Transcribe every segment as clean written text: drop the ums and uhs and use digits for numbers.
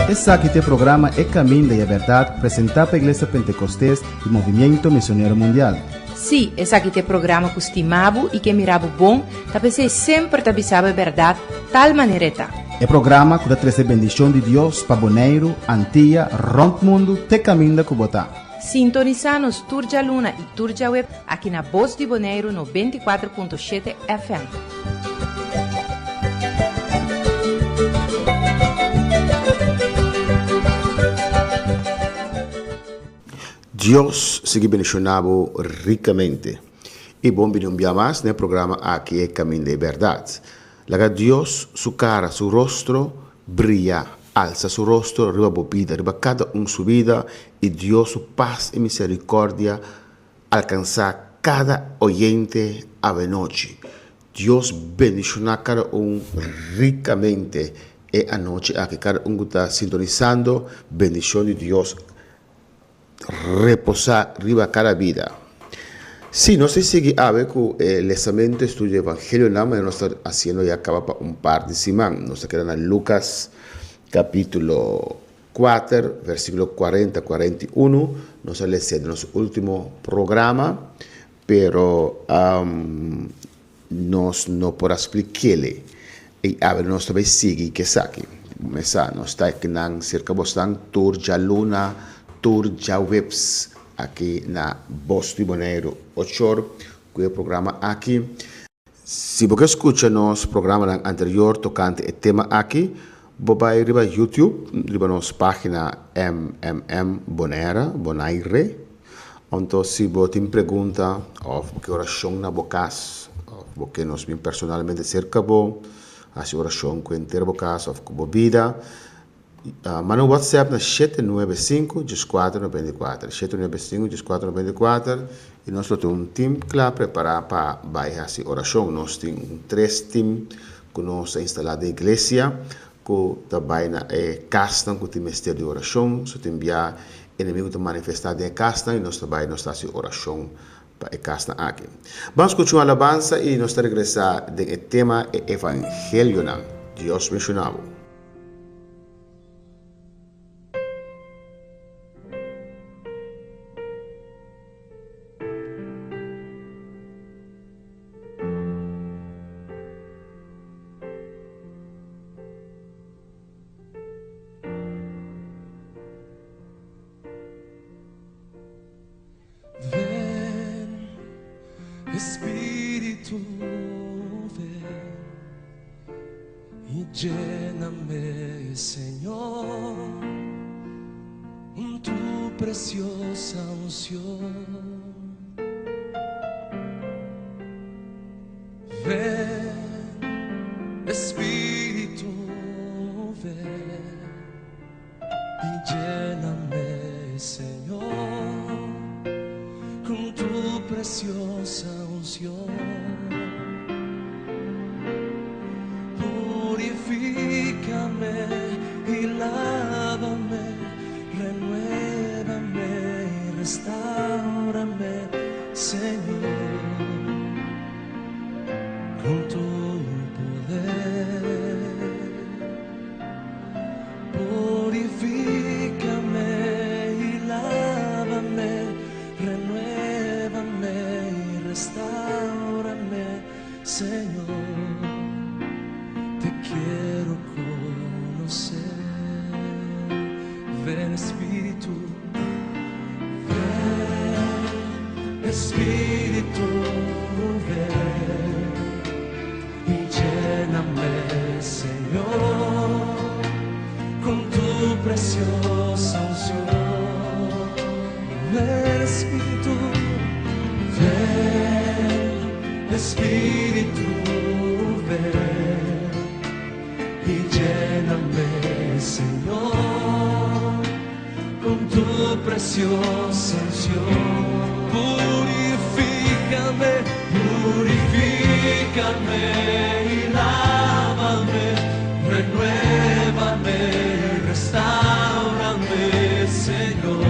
Esse aqui é o programa É Caminho da Verdade, apresentado pela Igreja Pentecostés e Movimento Missionário Mundial. Sim, esse aqui é o programa que estimava e que mirava bom, para ser sempre te avisava a verdade, tal maneira tá. É programa que dá trazer bendição de Deus para Bonaire, Antilha, Rompe Mundo, te caminho da Cubotá. Sintoniza-nos Turja Luna e Turja Web aqui na Voz de Bonaire no 24.7 FM. Deus sigue bendicionando ricamente. E bom vir um dia mais no programa aqui é Caminho da Verdade. Laga Deus, sua cara, seu rosto brilha, alça seu rosto, riba bobida, riba cada sua vida, e Deus, sua paz e misericórdia, alcançar cada oyente a noite. Deus bendiciona cada ricamente. E a noite aqui cada está sintonizando, bendição de Deus reposar arriba cada vida. Sí, no sé si sabe que el lanzamiento estudio evangelio nada más no está haciendo ya acaba para un par de semanas. Nos quedan en Lucas capítulo 4, versículo 40-41. Nos sale en nuestro último programa, pero nos no por explicarle. Y a ver, nos también sigue que saque. Mesa, nos está aquí en cerca de Turja Luna, Turja Webs, aqui na Voz de Bonaire 8, que é o programa aqui. Se você escuta nosso programa anterior tocante o tema aqui, você vai ir para YouTube, ir para nossa página Bonaire. Então, se você tem pergunta, ou que oração na boca, ou porque nós bem personalmente cerca bom, a oração com inteira boca, ou com vida, manda um WhatsApp na 795-1494, 795-1494, e nós temos um time claro preparado para essa oração. Nós temos 3 times que nós instalamos na igreja, que também na casa, que tem mistério de oração, se tem enviar inimigo de manifestar em casa, e nós também nós temos oração para a casa aqui. Vamos continuar a alabança e nós regressar do tema Evangelho. Deus mencionado. Espíritu, ven y lléname, Señor, con tu preciosa unción. Ven, Espíritu, ven y lléname, Señor, con tu preciosa unción. Purifícame y lávame, renuévame y restáurame, Señor, con tu poder. Purifícame y lávame, renuévame y restáurame, Señor, te quiero conocer. Ven, Espíritu, ven, Espíritu, ven y lléname, Señor, con tu preciosa unción. Ven, Espíritu, ven, Espíritu, ven y lléname, Señor, con tu preciosa unción. Purifícame, purifícame y lávame, renuévame y restáurame, Señor,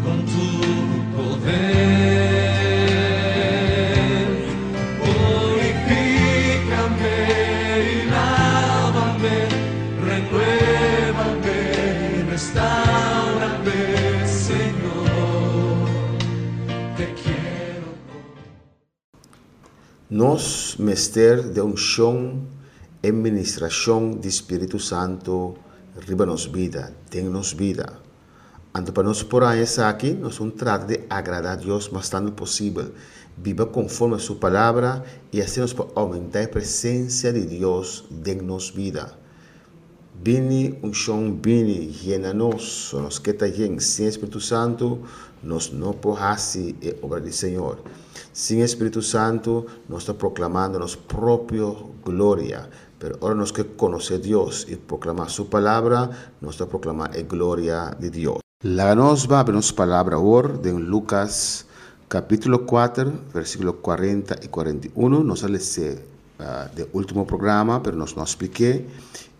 con tu poder. Purifícame Nos mester de unción e ministración de Espíritu Santo riba nos vida, tem-nos vida. Anto para nós por aí aqui, nós vamos tratar de agradar a Deus bastante possível. Viva conforme a sua palavra e assim nós podemos aumentar a presença de Deus em nossa vida. Bini unção, bini llena-nos, nos que está em sem Espírito Santo, nós não podemos fazer a obra do Senhor. Sem Espírito Santo, nós estamos proclamando nossa própria glória. Pero ahora nós que conhecer Deus e proclamar sua palavra, nós estamos proclamando a glória de Deus. La nos va a ver nossa palavra hoje em Lucas capítulo 4, versículo 40 e 41. Nós vamos ler do último programa, pero nós não expliquei.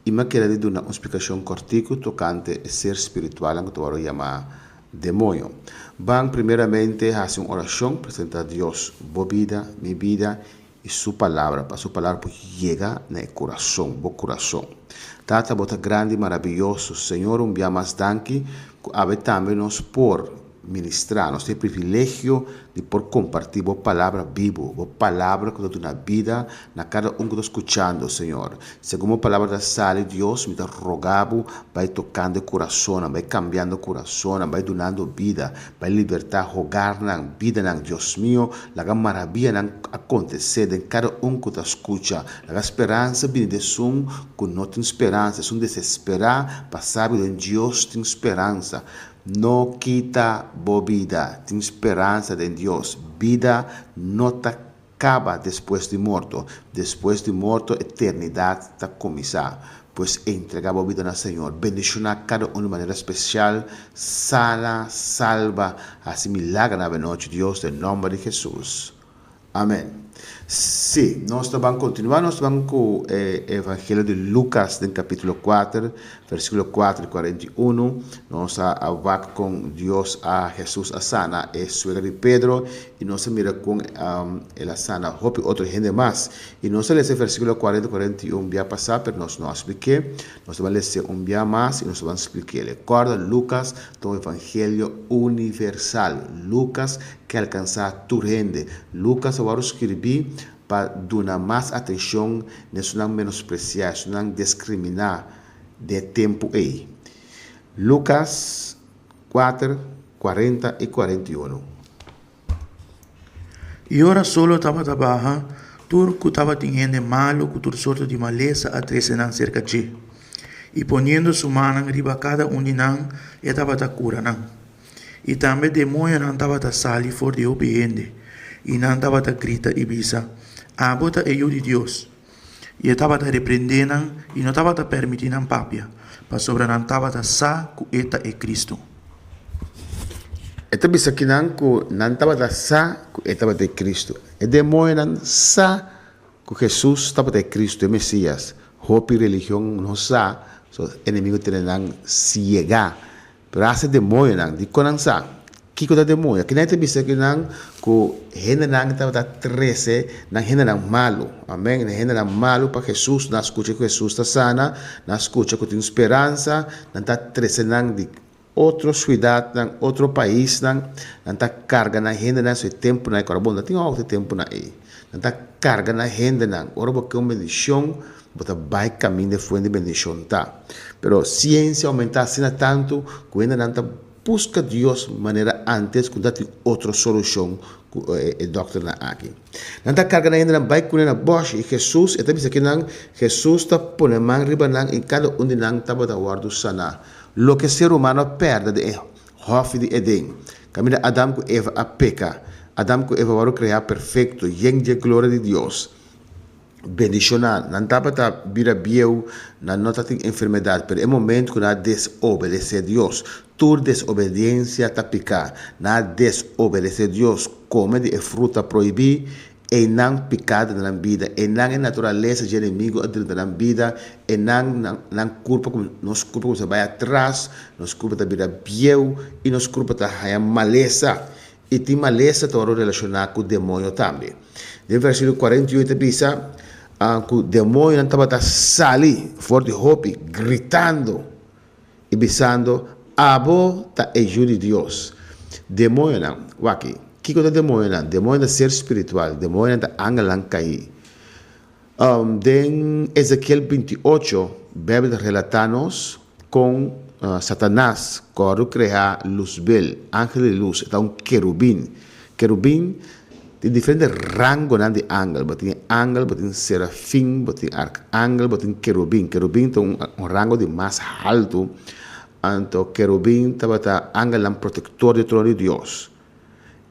E me quero dar uma explicação cortica tocante a ser espiritual, que eu vou chamar demônio. Vamos primeiramente fazer uma oração, apresentar a Deus, boa vida, minha vida, e sua palavra, para sua palavra chegar no coração, bom coração. Tata, bota grande e maravilhoso, Senhor, mais danke, que também nos por ministrar, nós temos o privilégio de por compartilhar a palavra viva, a palavra que dá na vida, na cada que está escutando, Senhor. Segundo a palavra da sala de Deus, me rogado, vai tocando o coração, vai cambiando o coração, vai dando vida, vai libertar, rogar na vida, Deus meu, a maravilha acontecer em cada que está escutando, a esperança vem de que não tem esperança, é desesperar, para saber que Deus tem esperança. Não quita boa vida, tem esperança em Deus. Vida não acaba depois de morto. Depois de morto, a eternidade está começar. Pois entregar a vida ao Senhor. Bendicionar cada de maneira especial. Sala, salva, assim milagre na noite, Deus, em nome de Jesus. Amém. Sim, nós vamos continuar, nós vamos com o Evangelho de Lucas, no capítulo 4, versículo 4 e 41. Nós vamos com Deus a Jesus a sana, a suegra de Pedro, e nós mira com ela sana, outra gente mais. E nós lemos o versículo 40 e 41 vai passar, mas nós não expliquei. Nós vamos ler dia mais e nós vamos explicar. Recorda, Lucas, o Evangelho universal. Lucas que alcançar tu gente. Lucas vai escrever para dar mais atenção, não menospreciar, não discriminar de tempo aí. Lucas 4, 40 e 41. E ora solo estava trabalhando, turco estava tendo malo, com toda sorte de maleza a tresenan cerca de. E ponendo sua mão riba cada de nós, e estava a cura não. E também demônio não estava a sair fora de obediente, e não estava a grita e bisa, bota é eu de Deus. E estava a repreendendo, e não estava a permitir papia, para sobre não estava a sa que eta é Cristo. Esta bisa que não estava a sa que estava de Cristo. E demônio não sa que Jesus estava de Cristo, é Messias. Hopi religião não sa, so inimigo tem não ciega. Pero esse demônio não, de quando sa, que coisa demônio? Que nem te bisa que não, que gente não estava a 13, não gente não malo, amém? Não gente não malo para Jesus, não escuta que Jesus está sana, não escuta que tem esperança, não está 13 não de outra cidade, não outro país, não está carga na gente não seu tempo na agora bom, não tem outro tempo na aí, não está carga na gente não, ora porque uma bendição bota vai caminho de fonte de bendição tá, pero ciência aumentar assim tanto que ainda não está busca Deus maneira antes que dá outra solução que o doctor na aqui. Não está carga na ainda vai com na Bosch e Jesus, então bisa que não Jesus está pondo mão riba não em cada de não está bota guardo sana. Lo que ser humano perde de hof de Eden. Camina Adam com Eva a peca. Adam com Eva foram criar perfeito, lleno de glória de Deus. Bendicionar, não está para vir a bieu, não tem enfermidade, mas é momento que nós desobedecer a Deus. Toda desobediência está picar. Nós desobedecer a Deus, come de fruta proibida, e não pecado na vida, e não é natureza de inimigo dentro da vida, e não culpa como nos culpa como se vai atrás, nos culpa da vida bieu, e nos culpa da maleza. E tem maleza está relacionada com o demônio também. No versículo 48 diz que o demônio não estava sali fora de hope, gritando e bisando, abo ta ajude Deus. Demônio não, aqui. que é o demônio? Demônio é ser espiritual, demônio é angelan cair. Em Ezequiel 28, Bíblia relata-nos com Satanás, quando criar Luzbel, ángel de luz, então querubim. Querubim tem diferentes rangos de ángel, tem serafim, tem arcángel, tem querubim. Querubim tem rango de mais alto. Então, querubim estava ángel protetor do trono de Deus.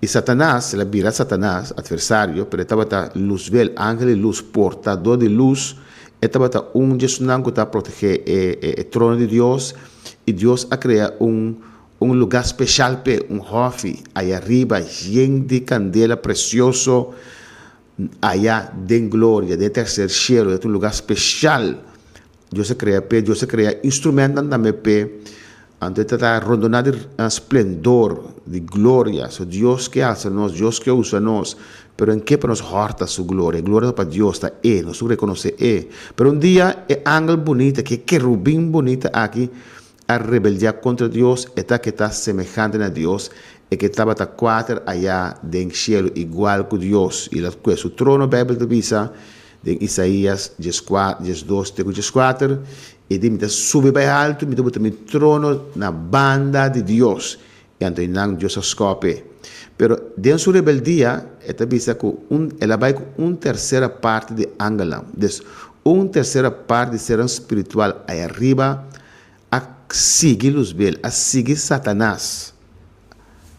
E Satanás, ele vira Satanás, adversário, pero estava Luzbel, ángel de luz, portador de luz, estava Jesus que está proteger o trono de Deus, e Deus a criar lugar especial para hofe aí arriba, cheio de candela precioso, allá de glória, de terceiro cielo, é lugar especial. Deus cria instrumento também para então está rondonado de esplendor, de glória. So, Deus que alça nós, Deus que usa nós, pero em que para nos horta sua glória? Glória para Deus está nós reconhecer Pero um dia é ángel bonito, que querubim bonito aqui, a rebeldia contra Deus, que está semejante a Deus, e que estava quatro allá do cielo, igual que Deus. E o trono, a Bíblia avisa, de Isaías 2, 4, e de sube bem alto, me botar trono na banda de Deus, e então Deus escope. Pero dentro sua rebeldia, esta visa que ela vai com terceira parte de angelão, terceira parte de ser espiritual aí arriba, a seguir Luzbel, a seguir Satanás.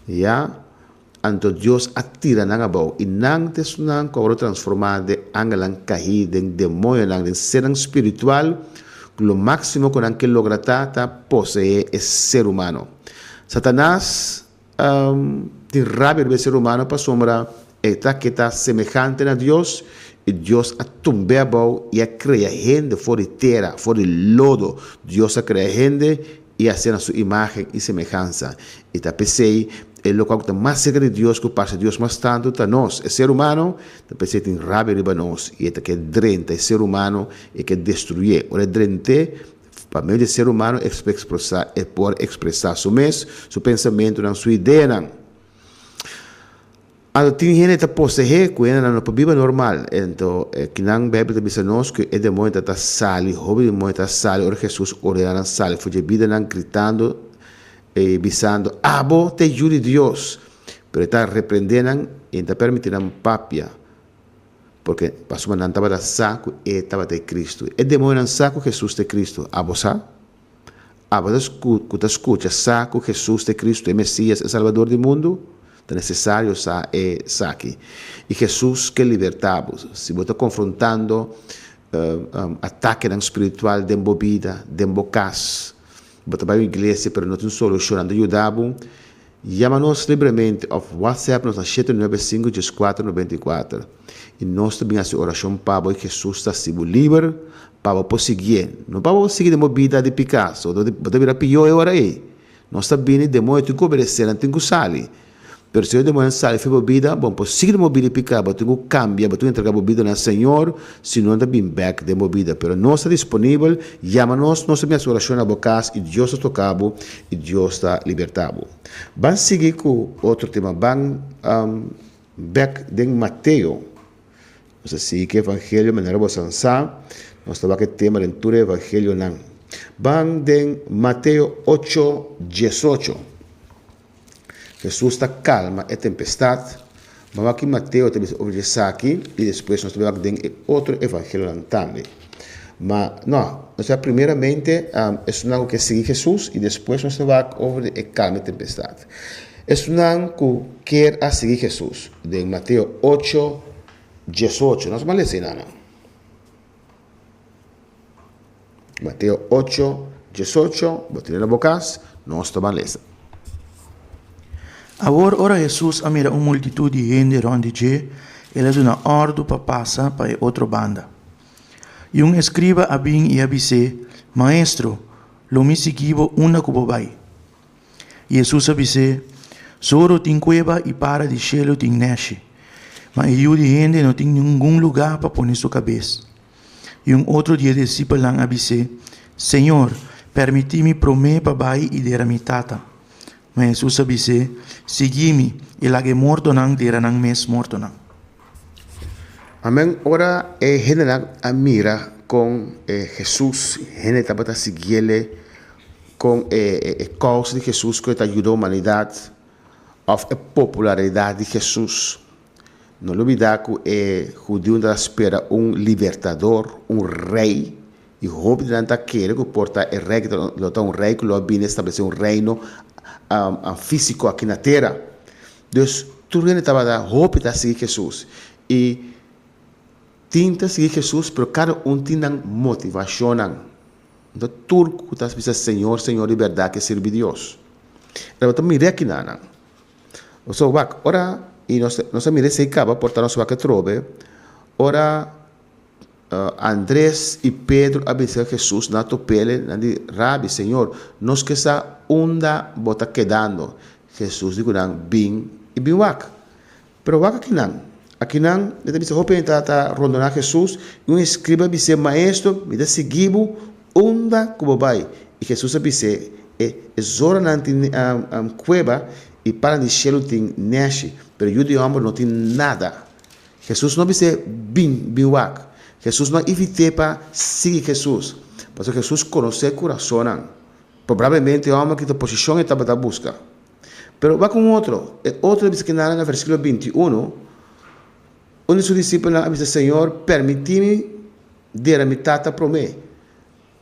Então Deus atira na boa e não te sunan que agora transformar de angelan cair, de demônio, de ser espiritual, o máximo que ele logra possuir é ser humano. Satanás tem rabia do ser humano para sombra, que está semejante a Deus, e Deus a tumba boa e a criar gente fora de terra, fora de lodo. Deus a criar gente e a ser a sua imagem e semelhança. E está pensei, é o local que está mais cerca de Deus, que passa Deus mais tanto está nós. É ser humano, está pensei tem rabia de nós, e é que drenta é ser humano e que destruir. Ora drente, para meio de ser humano, é por expressar seu pensamento, sua ideia. Tem gente que possuir com ela na vida normal. Então, que na Bíblia diz nós que é demônio que está sali, o demônio está sali, ora Jesus ordenando sali, foi de vida gritando e bisando, abo te ajude Deus, pero está repreendendo e está permitindo papia, porque passou não estava saco e estava de Cristo. É demônio não saco Jesus de Cristo, abo sa? Abo escuta saco Jesus de Cristo, é Messias, é Salvador do mundo. É necessário saque. E Jesus que libertamos. Se você está confrontando ataque espiritual de bebida, de bocas, você vai à igreja, mas não tem solução, não ajudamos, chama-nos livremente ao WhatsApp, nos 795-494. E nós também fazemos oração para que Jesus está sendo livre, para seguir. Não para seguir de bebida de Picasso, você virar pior agora aí. Nós estamos bem, demônio, tem que obedecer, não tem que sair. Pero se eu demônio sai foi bebida, bom, por seguir bebida picar, eu tenho que cambiar, eu tenho que entregar bebida no Senhor, se não está bem back de bebida. Pero não está disponível, chama-nos, nós temos oração na boca, e Deus está tocado, e Deus está libertado. Vamos seguir com outro tema, vamos back de Mateus. Nós assim que Evangelho, maneira você ansar, nós estamos aqui tema de leitura Evangelho não. Vamos de Mateus 8:18. Jesus está calma, é tempestade. Mas aqui Mateus tem obedecer aqui e depois nós temos que outro evangelho também. Mas não, nós primeiramente é algo que seguir Jesus e depois nós temos que obedecer calma e tempestade. É algo que quer seguir Jesus. De Mateus 8:18. Nós vamos ler não. Mateus 8:18. Botar na boca, nós vamos ler. Agora, ora Jesus a mira uma multitud de gente ronde je, ele dá uma ordem para passar para outra banda. E escriba a bem e a disse, Maestro, lo me seguivo uma cubobai. E Jesus a disse, Soro tem cueva e para de cielo tem nesce, mas eu de gente não tem nenhum lugar para pôr sua cabeça. E outro dia discípulo a disse, Senhor, permiti-me promer para bai e der a mitata. Mas Jesus disse, segui-me, e lage morto nang, dira nang mes morto nang. Amén. Ora, general mira con Jesús, gente estaba siguiendo con causa de Jesús que te ayudó a la humanidad, of popularidad de Jesús. No olvidar que judío espera un libertador, un rey, y joven de quiere que porta el rey, que lo un rey que lo viene a establecer un reino físico aquí en la tierra. Entonces, tú estaba da joven de seguir Jesús. Y tinta seguir Jesús, pero cada un tiene motivación. Entonces, tú estás diciendo, Señor, Señor, de verdad que sirve Dios. Pero tú mira aquí nada. O sea, ahora, y no se mire se acaba, portar no se va que trove. Ahora, Andrés y Pedro avisaron a Jesús, na tu pele, Rabi, Señor, nos que esa onda bota quedando. Jesús dijo, bin y bin wak. Pero wak aquí nan, le dice, joven, está rondando a Jesús, y un escriba dice, maestro, me da seguido, onda como va. Y Jesús dice, es hora na cueva, y para de cielo tem neshe, pero yo de hombre no tiene nada. Jesús no dice, bin wak. Jesús no invite para seguir Jesús, porque Jesús conoce el corazón. Probablemente el hombre que tu posición estaba a busca. Pero va con otro. El otro dice que nada en el versículo 21, uno de sus discípulos dice, Señor, permíteme dar a mi tata para mí.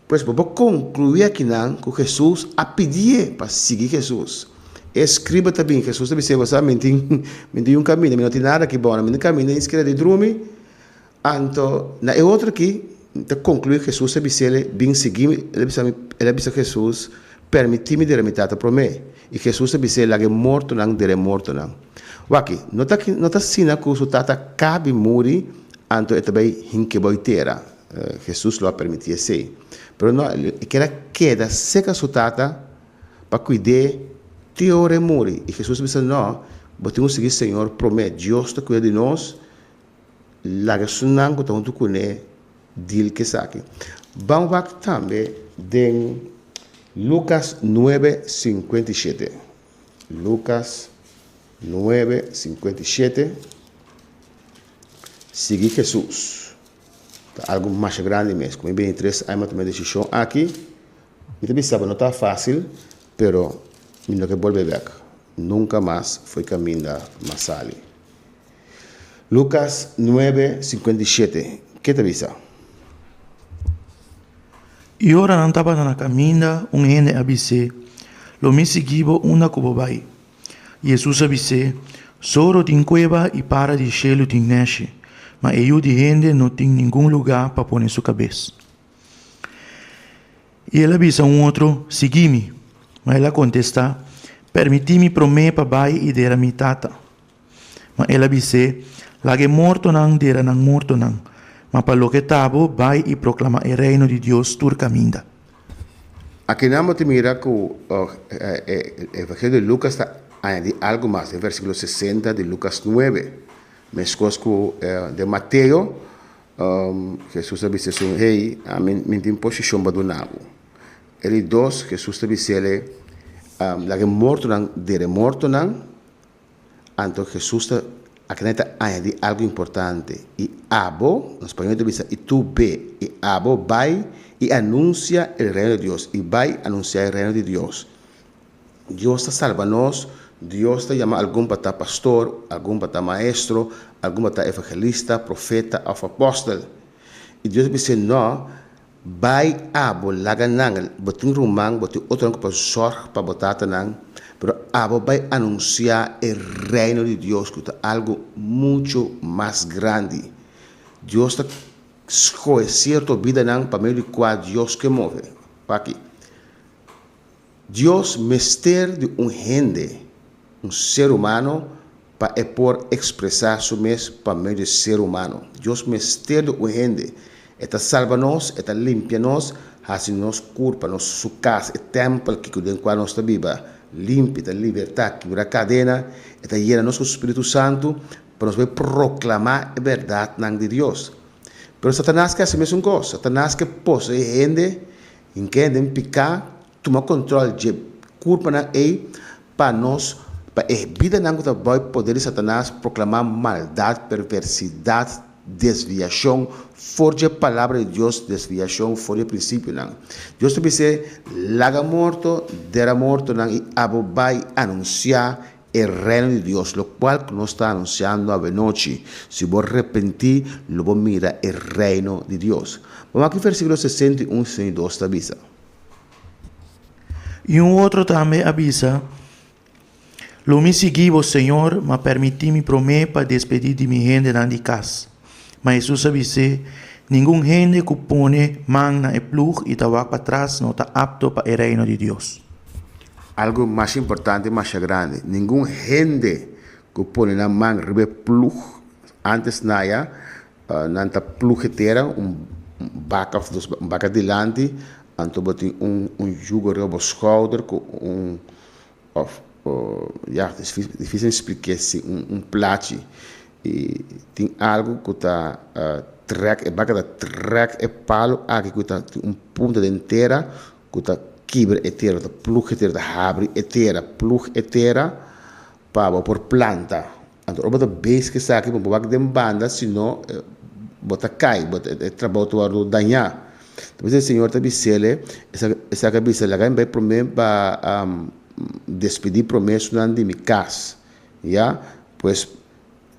Pues vamos a concluir aquí que Jesús ha pedido para seguir Jesús. Escriba também, Jesus também se você mentiu caminho, não tem nada que bom, não caminho, escreve de drume. Então, na outra aqui, te conclui Jesus também se ele bem seguir, ele bisa Jesus permitir-me de remitata para mim. E Jesus também se ele morto não dele morto não. Aqui, nota sina que o tata cabe muri, então também hinke boiteira. Jesus lo permitia ser. Pero não, queda seca su tata para cuidar teore muri. E Jesus disse, não, vamos seguir Senhor, promete, Deus te cuida de nós, la ressonan que tu conhece, dil que saque. Vamos lá também em Lucas 9:57. Lucas 9:57. Seguir Jesus. Algo mais grande mesmo. Como em 23, há uma tomada de decisão aqui. E também sabe, não está fácil, pero no que vuelve back. Nunca más fue caminho da Masali. Lucas 9:57. ¿Qué te avisa? E ora não estava na caminha, gente avise, lo me seguivo uma cobobai. Jesus avise, soro tem cueva e para de cielo tem neshe, mas eu de gente não tem nenhum lugar para pôr sua cabeça. E ele avisa outro, segui-me. Mas ela contesta, permiti-me promer para bai e dera mi tata. Mas ela disse, lage morto nang dera nang morto nang. Mas para lo que tabo, bai e proclama el reino de Dios tur caminda. Aquí nada te mira que el Evangelio de Lucas está añadiendo algo más, el versículo 60 de Lucas 9. Mezclas con de Mateo, Jesús dice, hey, me tengo posición para donarlo. Ele dos, Jesus te disse, la que morto nan, dere morto nan, então Jesus te acredita añadir algo importante. E abo, en español te dice, y tú ve, y abo vai y anuncia el reino de Dios, y vai anunciar el reino de Dios. Dios te salva nos, Dios te llama algún para estar pastor, algún para estar maestro, algún para estar evangelista, profeta o apóstol. Y Dios dice, no, vai abo laga nang botin rumang botin outro para sorg para botata nang, pero abo vai anunciar el reino de Dios, que es algo mucho más grande. Dios está escoge cierta vida nang para meio de cual Dios que move. Aqui, Dios mister de gente, ser humano, para por expressar su mes para meio de ser humano. Dios mister de gente. Eta salva-nos, eta limpia-nos, hace-nos culpa, nos su casa, o templo que cuida em qual nós estamos, limpa, eta libertar, quebra a cadena, eta llena-nos com o Espírito Santo, para nós proclamar a verdade de Deus. Pero Satanás quer a mesma coisa, Satanás quer possuir gente, em que em picar, tomar controle de culpa na ei, para nós, para vida não que vai poder de Satanás proclamar maldade, perversidade, desviação, fora a palavra de Deus, desviação, fora o princípio não. Deus também diz, laga morto, dera morto não, e abo vai anunciar o reino de Deus, lo cual nos está anunciando a noite. Se vos arrepentir, lo vos mira el reino de Dios. Vamos aqui versículo 61, 62, avisa. E outro também avisa, lo me segui o Senhor, mas permiti me prometer para despedir de minha gente na de casa. Mas Jesus avise, nenhum gente que põe mão na plug e tawa para trás não está apto para o reino de Deus. Algo mais importante, mais grande. Nenhum gente que põe na mão ribe plug, antes naia, nanta plugetera, vaca delante, anto botin jugo ribe schouder, com ja, difícil explicar assim, plaatje. E tem algo que está trek, vaca da trek palo, aqui que está ponta inteira, que está quebra etera, da plug etera, da abre etera, plug etera, para por planta. Então, o base que está aqui, para baixo de banda, senão bota cai, bota trabalho para danhar. Então, o Senhor está dizendo, essa cabeça, ela vai para mim para despedir promessa de minha casa, já, pois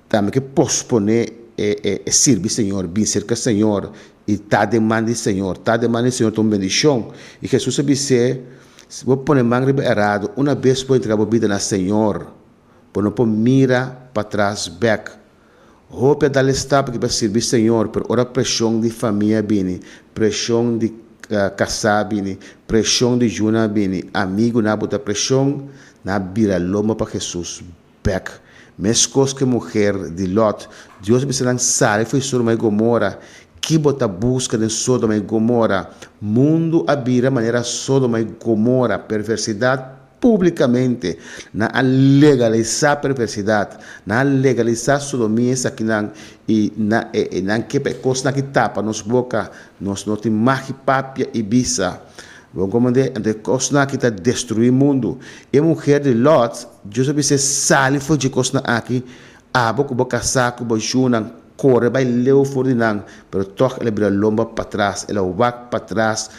também que posponer servir Senhor, bem cerca Senhor, e tá demandando Senhor, tua bendição. E Jesus disse, se vou pôr mão errado, uma vez vou entregar a vida na Senhor, por não pôr mira para trás, back. Roupa da estapa que vai servir Senhor, por ora pressão de família bem, pressão de casar bem, pressão de juna bem, amigo na bota pressão, na bira loma para Jesus, back. Mescos que mulher de Lot, Deus me lançar e foi Sodoma e Gomorra, que bota busca de Sodoma e Gomorra, mundo abira maneira Sodoma e Gomorra, perversidade publicamente, na legalizar perversidade, na legalizar sodomia, aqui e na que pecos na que tapa nos boca, nos não tem mais papia e bisa. Vamos comandar, de cosna que está destruir o mundo. E a mulher de Lot, Deus disse, sale foi de cosna aqui, abo que boca saco, bojuna, corre, vai leu fora de não, pero toca ela vira lomba para trás, ela vai para trás,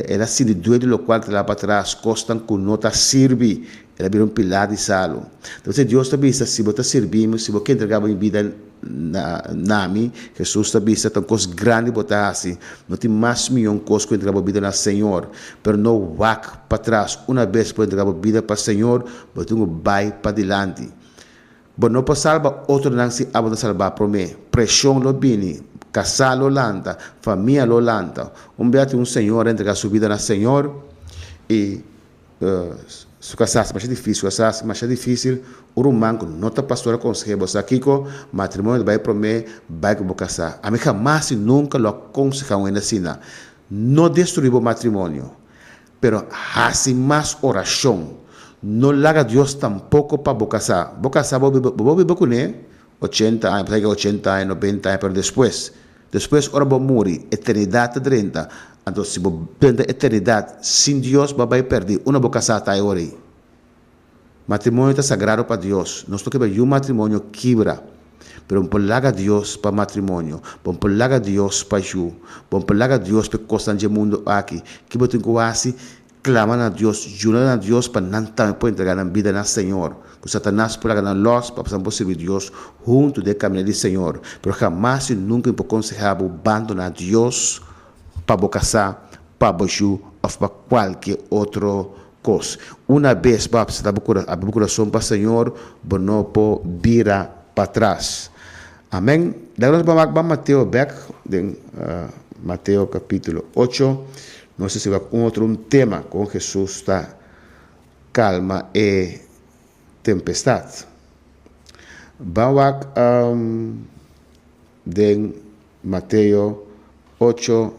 ela se doente do qual ela para trás, costan com nota sirve, ela vira pilar de salo. Então, Deus também disse, se você servimos, se você entregar em vida na mim, Jesus também disse, tem coisas grandes botar assim, não tem mais milhão de coisas que entregar a vida na Senhor, mas não vai para trás, uma vez para entregar a vida para o Senhor, você vai para diante. Mas não para salvar, outro não se abre salvar para mim, pressão lo bini, casar lo lanta, família lo lanta, beato Senhor entregar sua vida na Senhor, e se casar mais difícil, o romano não está pastor aconselha você aqui com matrimônio vai para mim, vai que vou casar. A mim jamais nunca lo aconselha ainda assim, não destruir o matrimônio, pero hace mais oração, não larga Deus tampouco para vou casar. Vou casar, vou viver com ele, 80 anos, 80 anos, 90 anos, pero depois ora vou morrer, eternidade 30. Então, se você perder a eternidade, sem Deus, você vai perder. Uma boca sata é hora. Matrimônio está sagrado para Deus. Nós temos que ver um matrimônio quebra. Mas vamos pegar Deus para matrimônio. Vamos pegar Deus para Ju. Vamos pegar Deus para coisas do mundo aqui. Que você tem que fazer, clamar a Deus, jurar a Deus para não também entregar a vida no Senhor. Que Satanás pode ganhar nós para poder servir Deus junto do caminho do Senhor. Mas jamais e nunca é aconselhável abandonar Deus para casar, para boju ou para qualquer outra coisa. Uma vez para abrir o coração para o Senhor, não pode virar para trás. Amém? Daí nós vamos a Mateus Beck, Mateus capítulo 8. Não sei se vai com outro tema, com Jesus está calma e tempestade. Vamos a Mateus 8,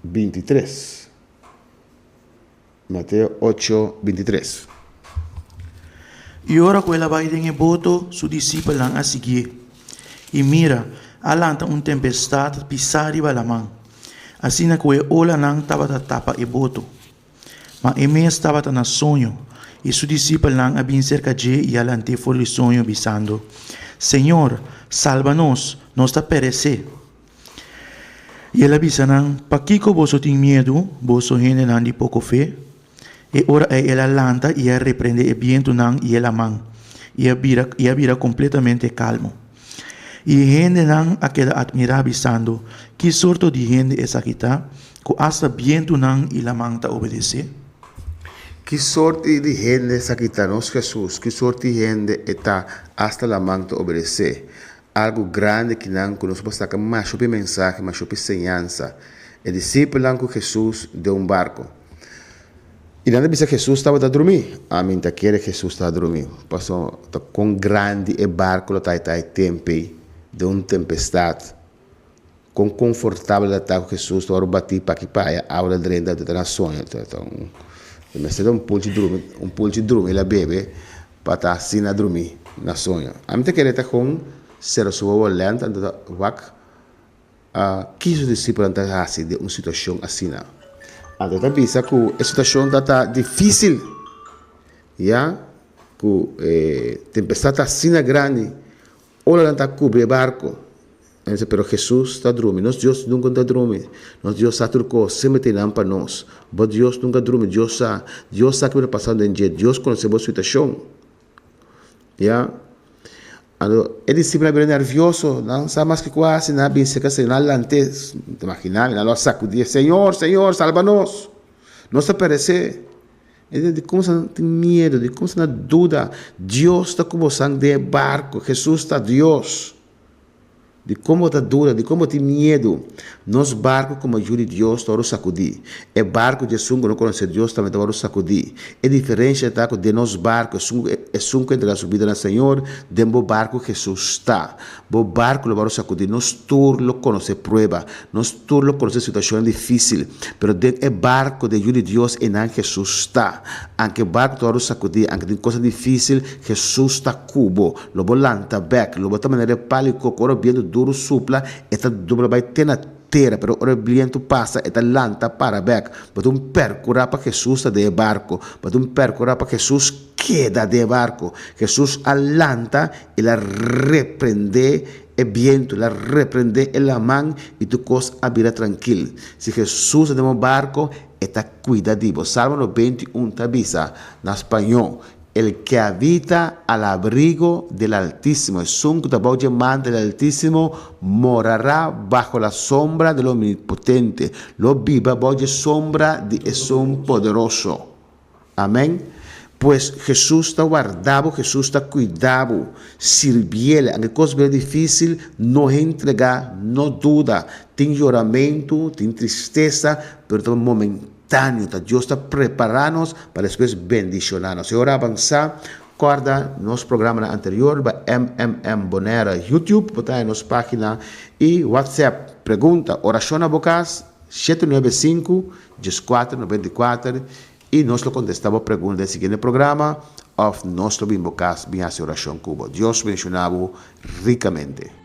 23. Mateus 8, 23. E ora que ela vai em boto, su discípulo a seguir. E mira, alanta tempestade pisar riba la mão. Assim na que ola nang tapa e boto. Mas Eme estava na sonho, e seu discípulo não havia cerca de e alante foi o sonho, bisando: Senhor, salva-nos, nós está perecer. E ele avisa: para que você tem medo, você gente não de pouco fé. E ora ela lanta e ela repreende o viento e ela man. E ela vira completamente calmo. E gente não a queda admirar avisando: que sorte de gente essa aqui está, que hasta viento e la man está obedecer. Que sorte de gente essa aqui está, nós Jesus, que sorte de gente está hasta la man está obedecer. Algo grande que não conosco está com mais sobre mensagem, mais sobre ensinança. O discípulo que Jesus deu barco. E nada diz que Jesus estava a dormir. A mim tá quer Jesus estava a dormir. Passou com grande e barco lá tá tempo de tempestade. Com confortável da tá Jesus estava bater para que paia a aula drenda da nação. Então, mas é um pouco de dormir, ele bebe para estar assim a dormir na sonho. A mim tá quer com ser sua lenta da wak que os discípulos estão assim de uma situação assim. Então tá pensa que a situação tá difícil, já que tempestade assim grande, olha não tá cobrir barco. Mas Jesus está dormindo. Nosso Deus nunca está dormindo. Nosso Deus está turco sempre tem para nós. Mas Deus nunca dorme. Deus sabe que está passando em dia. Deus conhece a situação. Já. Ele sempre é nervioso, não sabe mais que quase, não bem se que não lantes, imagina, não sacudir, Senhor, salva-nos, não se perecer. Ele de como você tem medo, de como você não dúvida, Deus está com você de barco, Jesus está Deus. De como está dura, de como tem medo. Nos barcos, como ajuda Deus, está a sacudir. É barco de sungo, não conhece Deus, também está a sacudir. É diferente de nos barcos, é sungo entre a subida no Senhor, de um barco que Jesus está. O barco lo vai sacudir. Nós todos lo conhece prova, nós todos lo conhece situação difícil, mas é barco de ajuda Deus e não Jesus está. Anche barco está a sacudir, anche tem coisa difícil, Jesus está cubo, lo vai lantar back, lo vai também pálico, coro viendo duro supla, esta dupla vai ter na terra, pero o viento passa, esta lanta para back, para um percurar para Jesus de barco, para um percurar para Jesus queda de barco, Jesus alanta, ela reprende o viento, ela reprende a mão e tu cos a vida tranquilo. Se Jesus é de um barco, está cuidativo. Salmo 91 tabisa, na espanhol. El que habita al abrigo del Altísimo, es un man del Altísimo, morará bajo la sombra del Omnipotente. Lo viva bajo sombra de un poderoso. Amén. Pues Jesús está guardado, Jesús está cuidado, sirviele, aunque cosa es difícil, no entrega, no duda, tiene lloramento, tiene tristeza, pero todo momento. Deus está preparando-nos para depois bendicionar-nos. E agora avançar, guarda nosso programa anterior, para Bonera YouTube, botar em nossa página e WhatsApp. Pergunta, oração a bocas, 795-1494 e nós contestamos a pergunta do seguinte programa, of nosso bocas, bem a oração cubo. Deus bendicionado ricamente.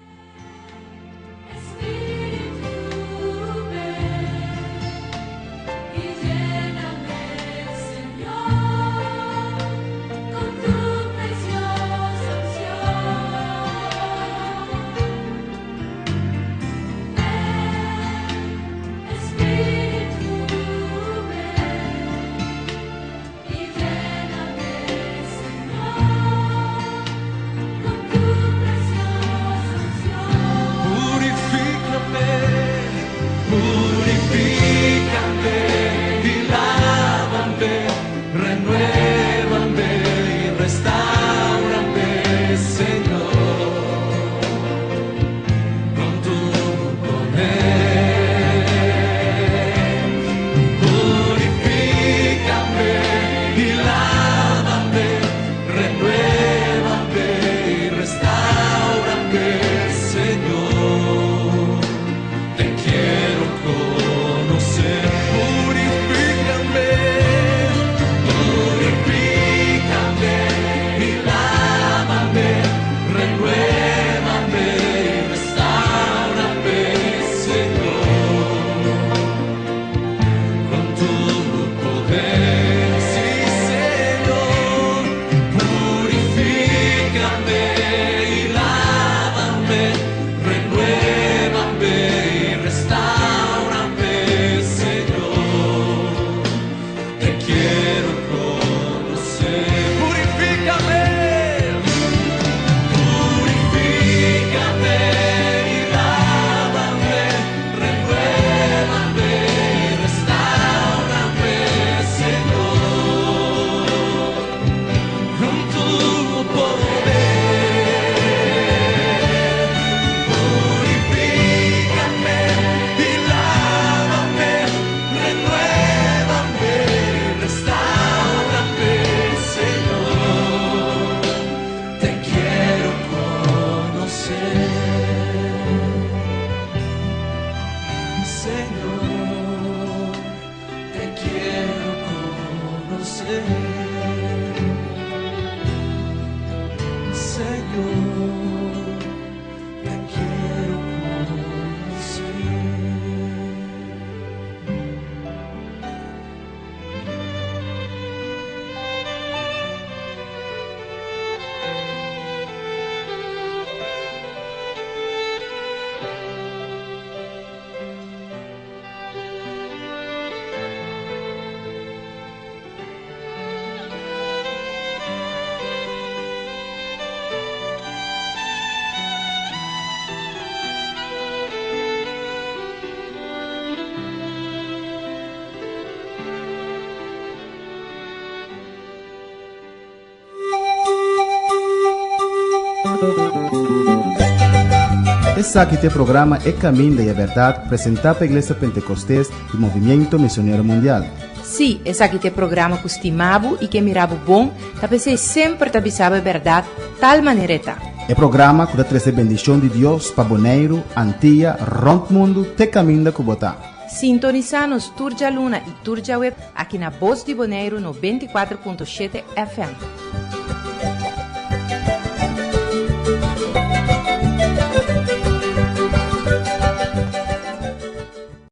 Esse aqui é o programa É Caminho da Verdade, apresentado pela Igreja Pentecostés e Movimento Missionário Mundial. Sim, esse aqui é o programa que estimava e que mirava bom, para sempre avisava a verdade, tal maneira está. É programa que traz a bendição de Deus para Bonaire, Antilha, Rompe Mundo, te caminho da Cubotá. Sintoniza-nos Turja Luna e Turja Web aqui na Voz de Bonaire no 24.7 FM.